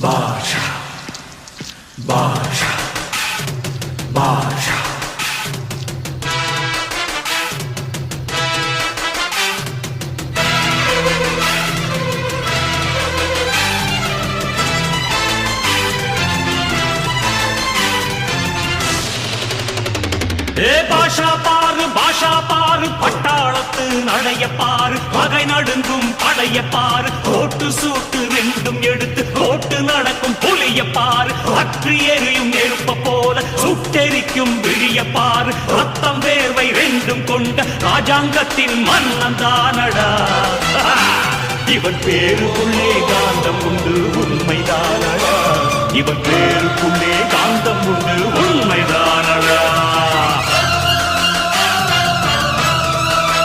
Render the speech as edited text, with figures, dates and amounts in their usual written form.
பாஷா பாஷா பாஷா பாஷா பாரு பட்டாளத்து நடைய பாரு பகை நடுங்கும் படைய பாரு கோட்டு சூட்டு ரெண்டும் எடுத்து கோட்டு நடக்கும் புலிய பாரு அற்றி எரியும் நெருப்ப போல சுட்டெரிக்கும் விழிய பாரு ரத்தம் வேர்வை ரெண்டும் கொண்ட ராஜாங்கத்தின் மன்னன் தானடா இவன் பேருக்குள்ளே காந்தம் உண்டு உண்மைதானடா இவன் பேருக்குள்ளே காந்தம் உண்டு உண்மைதானடா